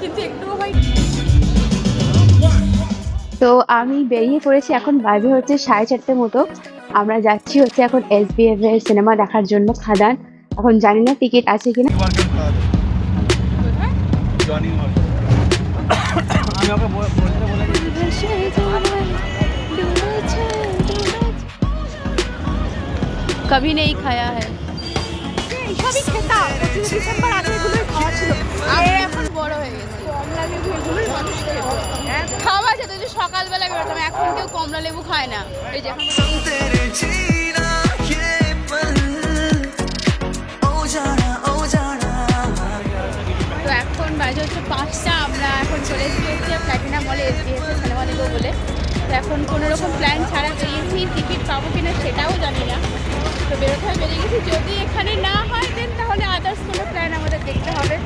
কিন্তু একটু ভাই। তো আমি বেরিয়ে পড়েছি, এখন বাজে হচ্ছে 4:30 মতো। আমরা যাচ্ছি হচ্ছে এখন SBF এর সিনেমা দেখার জন্য, খাদান। এখন জানি না টিকিট আছে কিনা। कभी नहीं खाया है। সবই খেতাম, 25 ডিসেম্বর আগে এগুলোই খাওয়া ছিল। আর এখন বড় হয়ে গেছে, কমলা লেবু এগুলোই মানুষ খেত। খাওয়া যেত যে সকালবেলা বেরোতাম, এখন কেউ কমলা লেবু খায় না। এই যে তো এখন বাজে হচ্ছে 5টা। আমরা এখন চলে এসেছি প্ল্যাটিনাম মলে SBF এর সিনেমা দেখবো বলে। তো এখন কোনো রকম প্ল্যান ছাড়া বেরিয়েছি, টিকিট পাবো কিনা সেটাও জানি না। তো বেরোতে হয়, বেরিয়ে গেছি। যদি এখানে না হয় দেন তাহলে আদার্স কোনো প্ল্যান আমাদের দেখতে হবে।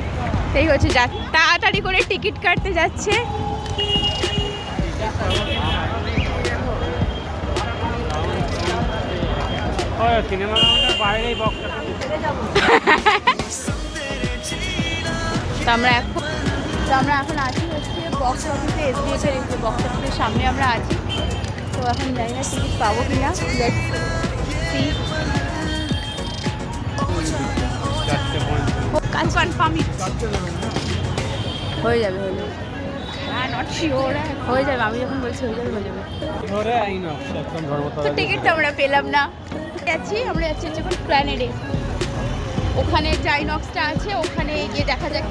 সেই হচ্ছে যা তাড়াতাড়ি করে টিকিট কাটতে যাচ্ছে। তো আমরা এখন আছি হচ্ছে বক্স অফিসে, SBF এর বক্স অফিসের সামনে আমরা আছি। তো এখন জানি না টিকিট পাবো কিনা, লেটস সি। কাজ কনফার্ম হয়ে যাবে, নট শিওর, হয়ে যাবে। আমি যখন বলছি হয়ে যাবে। তো টিকিট তো আমরা পেলাম না। আমরা যাচ্ছি হচ্ছে এখন প্ল্যানেডে। ওখানে জাইনক্সটা আছে, ওখানে গিয়ে দেখা যাক।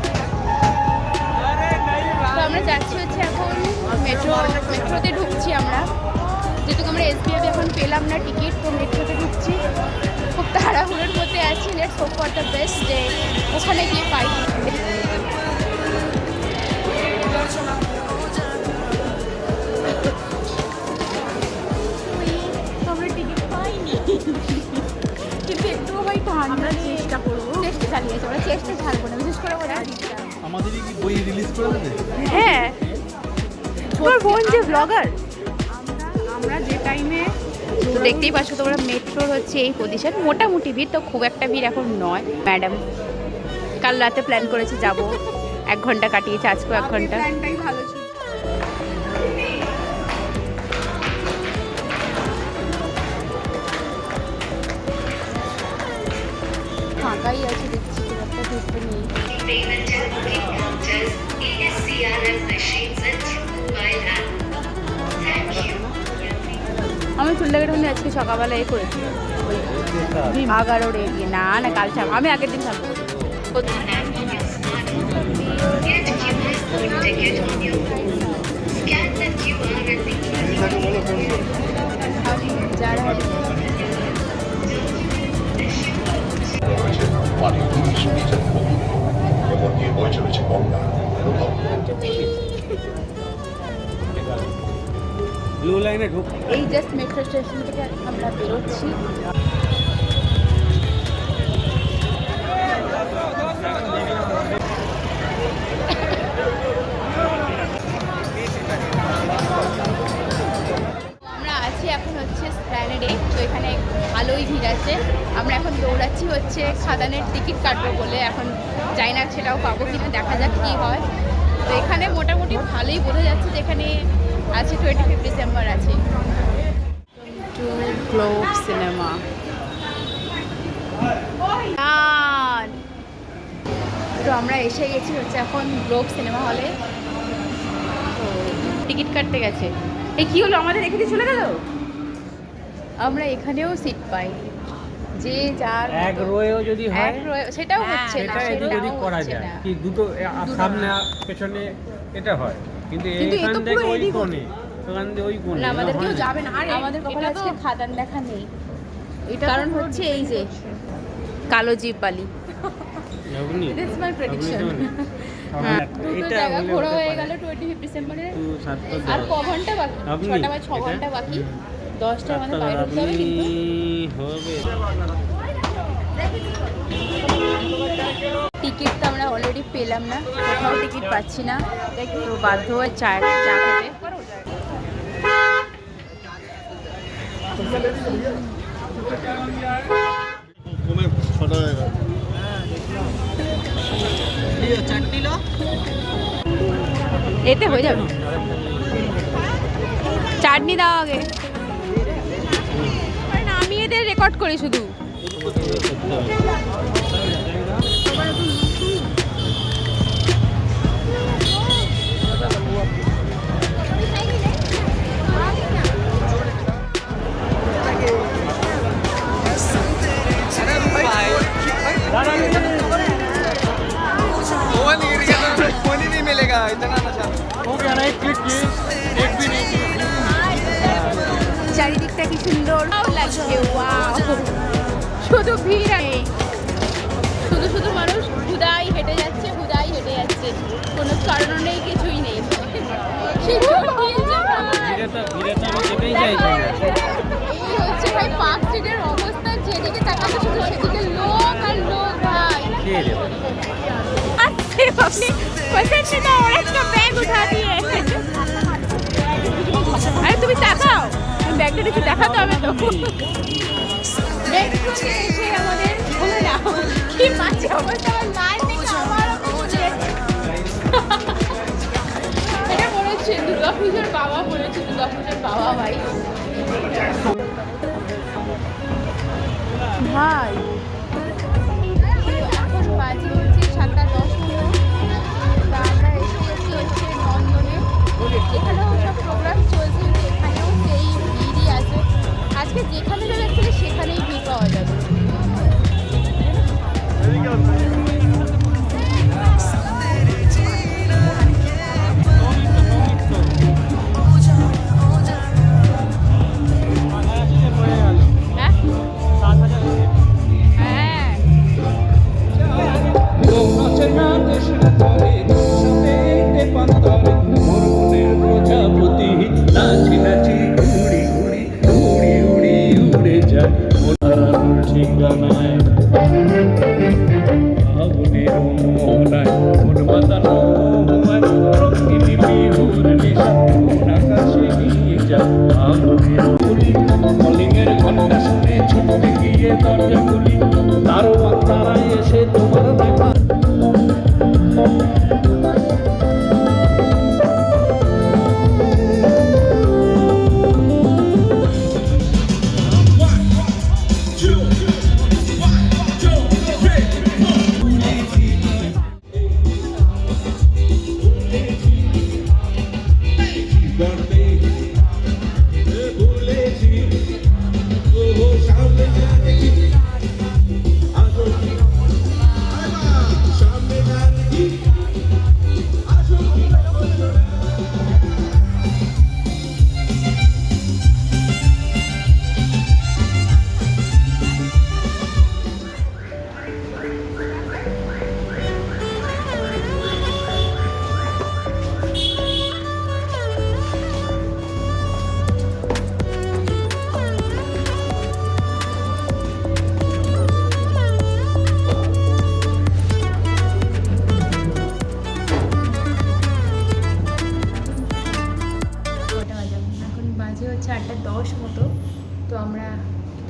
তো আমরা যাচ্ছি হচ্ছে এখন মেট্রোতে ঢুকছি আমরা, যেহেতু আমরা SBF এখন পেলাম না টিকিট। তো মেট্রোতে ঢুকছি, খুব তাড়াহুড়োর মধ্যে আছি। Let's hope for the best যে ওখানে গিয়ে পাই। আমরা টিকিট পাইনি, কিন্তু একটু ভাই আমরা চেষ্টা করবো, চেষ্টা চালিয়েছি। আমরা চেষ্টা ছাড়বো না, বিশেষ করে আমাদেরই কি বই রিলিজ করে দেবে? হ্যাঁ, তোমার বোন যে ব্লগার। আমরা যে টাইমে দেখতেই পাচ্ছ তোমরা, মেট্রোর হচ্ছে এই পজিশন, মোটামুটি ভিড়, তো খুব একটা ভিড় এখন নয়। ম্যাডাম কাল রাতে প্ল্যান করেছে যাব, 1 ঘন্টা কাটিয়েছে, আজকেও 1 ঘন্টা। ভালো ছিল। ফাঁকাই আছে দেখছি, খুব একটা ভিড় নেই। আমি চুল্লাগের আজকে সকালবেলা করেছি, ওই 11 এগিয়ে। না না, কাল আমি আগের দিন থাকবো। যারা ব্লু লাইনে ঢুক। এই জাস্ট মেট্রো স্টেশন থেকে আমরা বেরোচ্ছি। আমরা আছি এখন হচ্ছে স্প্ল্যানেডে। তো এখানে ভালোই ভিড় আছে। আমরা এখন দৌড়াচ্ছি হচ্ছে খাদানের টিকিট কাটবো বলে। এখন যাই না সেটাও পাবো কিনা, দেখা যাক কী হয়। তো এখানে মোটামুটি ভালোই বোঝা যাচ্ছে যে এখানে আছে 25 ডিসেম্বর আছে। টু গ্লোব সিনেমা। তো আমরা এসে গেছি হচ্ছে এখন গ্লোব সিনেমা হলে। তো টিকিট কাটতে গেছে। এই কি হলো, আমাদের রেখে দিয়ে চলে গেল। আমরা এখানেও সিট পাই, যে যার এক রোয়েও যদি হয়, এক রোয়ে সেটাও হচ্ছে না, সেটা যদি করা যায় কি দুটো সামনে পেছনে এটা হয়, কিন্তু এইখান থেকে ওই কোণে, ওখান থেকে ওই কোণে না, আমাদের কেউ যাবে না। আর আমাদের কপালে আজকে খাদান দেখা নেই, কারণ হচ্ছে এই যে কালো জিপ বালি। This my prediction. এটা ঘোরা হয়ে গেল 25 ডিসেম্বরে। আর ক ঘন্টা বাকি? 6টা বা 6 ঘন্টা বাকি। 10টার মধ্যে বাইরে হতে হবে। কিন্তু হবে টিকিট তো আমরা অলরেডি পেলাম না, কোথাও টিকিট পাচ্ছি না। তো বাধ্য হয়ে চা খেতে। কমে 6 টাকা। এতে হয়ে যাবে। চাটনি দাও আগে, আমি এদের রেকর্ড করি শুধু। চারিদিকটা কি সুন্দর লাগছে, ওয়াও। শুধু ভিড় নেই, শুধু শুধু মানুষ হুদাই হেঁটে যাচ্ছে, হুদাই হেঁটে যাচ্ছে, কোনো কারণ নেই, কিছুই নেই। এই হচ্ছে ভাই পার্ক স্ট্রিটের অবস্থা, যেদিকে তাকাতে শুধু সেদিকে লোক আর লোক ভাই। আরে আপনি পছন্দ না, ওর একটা ব্যাগ উঠা দিয়ে। আরে তুমি তাকাও, ব্যাগটা একটু দেখাতে হবে তো। এসে আমাদের কি মাঝে অবস্থা, আমার লাইন থেকে আমারও এটা মনে হচ্ছে দুর্গাপুজোর বাবা, মনে হচ্ছে দুর্গাপুজোর বাবা ভাই। ভাই এখন বাজে হচ্ছে 7:10। তা আমরা এসে গেছি হচ্ছে নন্দনে, এখানেও সব প্রোগ্রাম চলছে, এখানেও সেই ভিড়ই আছে। আজকে যেখানে যাবে অ্যাকচুয়ালি সেখানেই ভিড় পাওয়া যাবে।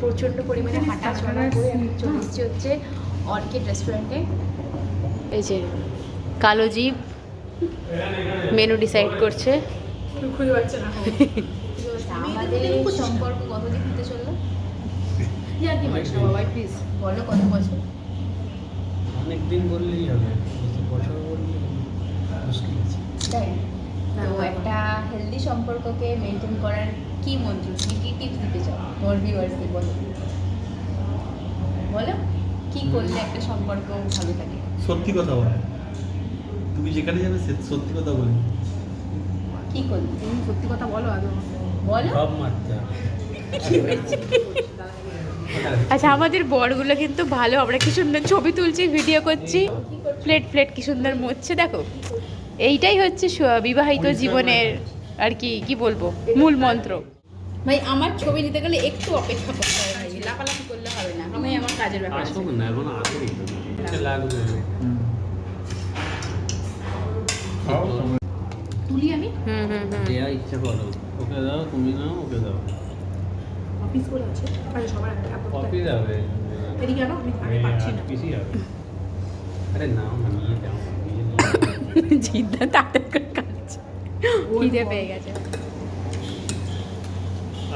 প্রচণ্ড পরিমাণে হাঁটাচলা করে আমি চলে এসেছি হচ্ছে অর্কিড রেস্টুরেন্টে। এই যে কালো জীব মেনু ডিসাইড করছে, খুঁজে পাচ্ছে না। আমাদের সম্পর্ক কতদিন হতে চললো? বাবাই প্লিজ বলো কত বছর? অনেকদিন বললেই হবে, বছর বললে মুশকিল আছে। তাই তো একটা হেলদি সম্পর্ককে মেনটেন করার কি মন্ত্র, তুমি কি টিপস দিতে চাও তোমার ভিউয়ার্সকে? বলো বলো, কি করলে একটা সম্পর্ক ভালো থাকে? সত্যি কথা বলো, তুমি যেখানে যাবে সত্যি কথা বলি। কি করলে তুমি সত্যি কথা বলো, আদৌ বলো। সব মাত্রা আচ্ছা আমাদের বরগুলো কিন্তু ভালো, আমরা কি সুন্দর ছবি তুলছি, ভিডিও করছি, প্লেট প্লেট কি সুন্দর মরছে দেখো। এইটাই হচ্ছে বিবাহিত জীবনের আর কি কি বলবো মূল মন্ত্র। ভাই আমার ছবি নিতে গেলে একটু অপেক্ষা করতে হবে ভাই, লাফালাফি করলে হবে না, আমি আমার কাজের ব্যাপার আছে। আসুক না, এখন আসুক তো লাগবে। তুলি আমি দেয়া ইচ্ছা করো, ওকে দাও, তুমি নাও, ওকে দাও। অফিস করে আছে আরে সবার আগে কপি যাবে এদিকে কেন আমি পাচ্ছি না। পিসি যাবে। আরে নাও না, নিয়ে যাও। জিদ্দা তাড়াতাড়ি করে খাচ্ছে, খিদে পেয়ে গেছে।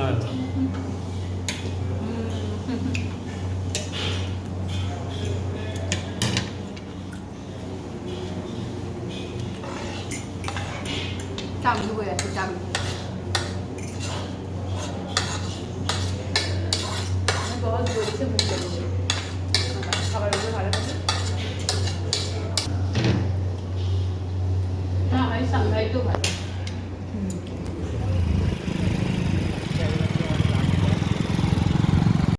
আচ্ছা চাবি হয়ে আছে, চাবি बहुत जोर से भूख लगी है, খাবারগুলো ভালো করে। হ্যাঁ, আমি সাংঘাই তো ভালো।